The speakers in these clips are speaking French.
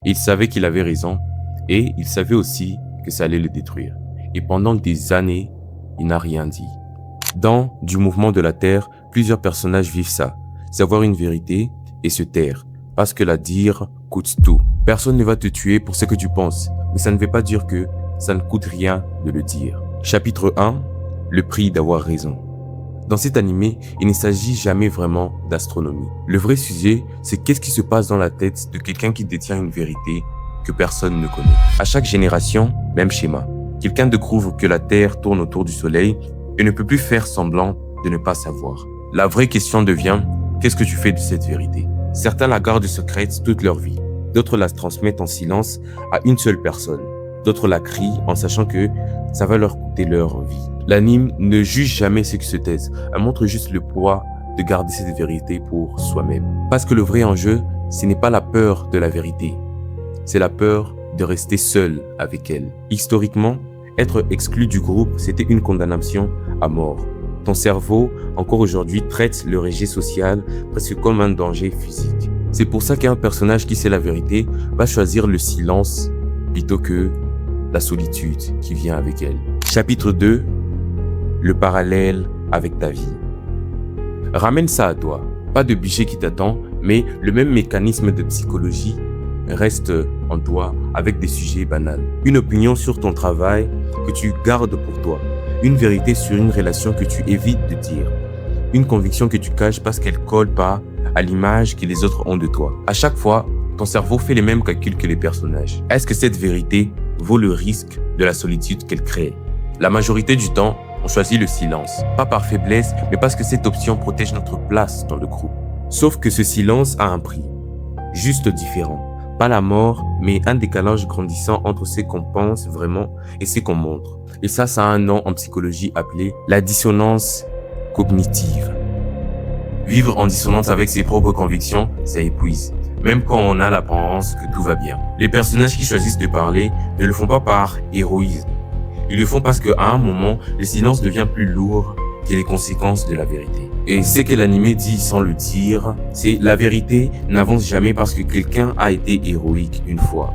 Il savait qu'il avait raison et il savait aussi que ça allait le détruire. Et pendant des années, il n'a rien dit. Dans Du mouvement de la Terre, plusieurs personnages vivent ça. Savoir une vérité et se taire. Parce que la dire coûte tout. Personne ne va te tuer pour ce que tu penses, mais ça ne veut pas dire que ça ne coûte rien de le dire. Chapitre 1, le prix d'avoir raison. Dans cet animé, il ne s'agit jamais vraiment d'astronomie. Le vrai sujet, c'est qu'est-ce qui se passe dans la tête de quelqu'un qui détient une vérité que personne ne connaît. À chaque génération, même schéma. Quelqu'un découvre que la Terre tourne autour du Soleil et ne peut plus faire semblant de ne pas savoir. La vraie question devient, qu'est-ce que tu fais de cette vérité? Certains la gardent secrète toute leur vie. D'autres la transmettent en silence à une seule personne. D'autres la crient en sachant que ça va leur coûter leur vie. L'anime ne juge jamais ceux qui se taisent. Elle montre juste le poids de garder cette vérité pour soi-même. Parce que le vrai enjeu, ce n'est pas la peur de la vérité. C'est la peur de rester seul avec elle. Historiquement, être exclu du groupe, c'était une condamnation à mort. Ton cerveau, encore aujourd'hui, traite le rejet social presque comme un danger physique. C'est pour ça qu'un personnage qui sait la vérité va choisir le silence plutôt que la solitude qui vient avec elle. Chapitre 2, le parallèle avec ta vie. Ramène ça à toi. Pas de bûcher qui t'attend, mais le même mécanisme de psychologie reste en toi avec des sujets banals. Une opinion sur ton travail que tu gardes pour toi. Une vérité sur une relation que tu évites de dire. Une conviction que tu caches parce qu'elle colle pas à l'image que les autres ont de toi. À chaque fois, ton cerveau fait les mêmes calculs que les personnages. Est-ce que cette vérité vaut le risque de la solitude qu'elle crée? La majorité du temps, on choisit le silence. Pas par faiblesse, mais parce que cette option protège notre place dans le groupe. Sauf que ce silence a un prix. Juste différent. Pas la mort, mais un décalage grandissant entre ce qu'on pense vraiment et ce qu'on montre. Et ça a un nom en psychologie appelé la dissonance cognitive. Vivre en dissonance avec ses propres convictions, ça épuise. Même quand on a l'apparence que tout va bien. Les personnages qui choisissent de parler ne le font pas par héroïsme. Ils le font parce qu'à un moment, le silence devient plus lourd que les conséquences de la vérité. Et ce que l'animé dit sans le dire, c'est la vérité n'avance jamais parce que quelqu'un a été héroïque une fois.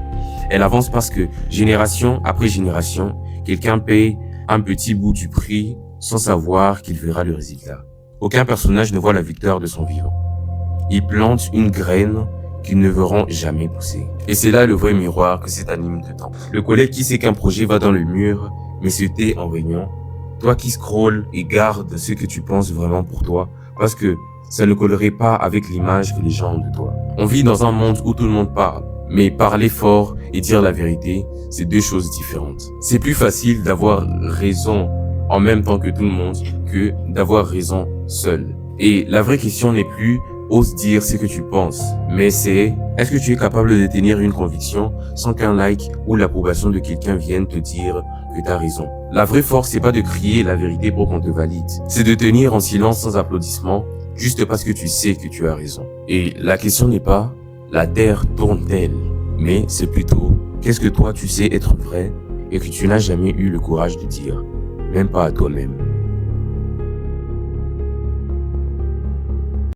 Elle avance parce que génération après génération, quelqu'un paye un petit bout du prix sans savoir qu'il verra le résultat. Aucun personnage ne voit la victoire de son vivant. Il plante une graine qu'ils ne verront jamais pousser. Et c'est là le vrai miroir que cet anime te tend. Le collègue qui sait qu'un projet va dans le mur, mais se tait en réunion. Toi qui scrolles et gardes ce que tu penses vraiment pour toi, parce que ça ne collerait pas avec l'image que les gens ont de toi. On vit dans un monde où tout le monde parle, mais parler fort et dire la vérité, c'est deux choses différentes. C'est plus facile d'avoir raison en même temps que tout le monde que d'avoir raison seul. Et la vraie question n'est plus ose dire ce que tu penses, mais c'est est-ce que tu es capable de tenir une conviction sans qu'un like ou l'approbation de quelqu'un vienne te dire que tu as raison. La vraie force, c'est pas de crier la vérité pour qu'on te valide, c'est de tenir en silence sans applaudissement juste parce que tu sais que tu as raison. Et la question n'est pas la terre tourne-t-elle, mais c'est plutôt qu'est-ce que toi tu sais être vrai et que tu n'as jamais eu le courage de dire, même pas à toi-même.